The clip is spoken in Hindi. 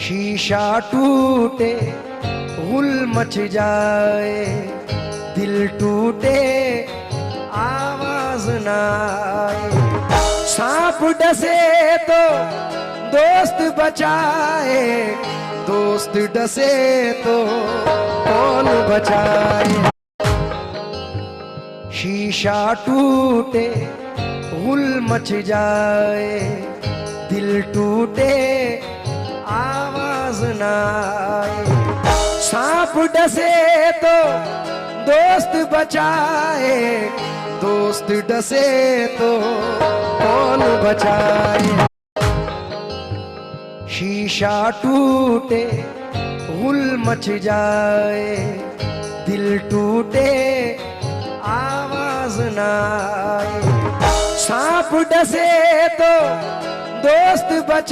शीशा टूटे गुल मच जाए, दिल टूटे आवाज ना आए। सांप डसे तो दोस्त बचाए, दोस्त डसे तो कौन बचाए। शीशा टूटे गुल मच जाए, दिल टूटे आवाज ना आए। सांप डसे तो दोस्त बचाए, दोस्त डसे तो कौन बचाए। शीशा टूटे गुल मच जाए, दिल टूटे आवाज ना आए। सांप डसे तो दोस्त बचा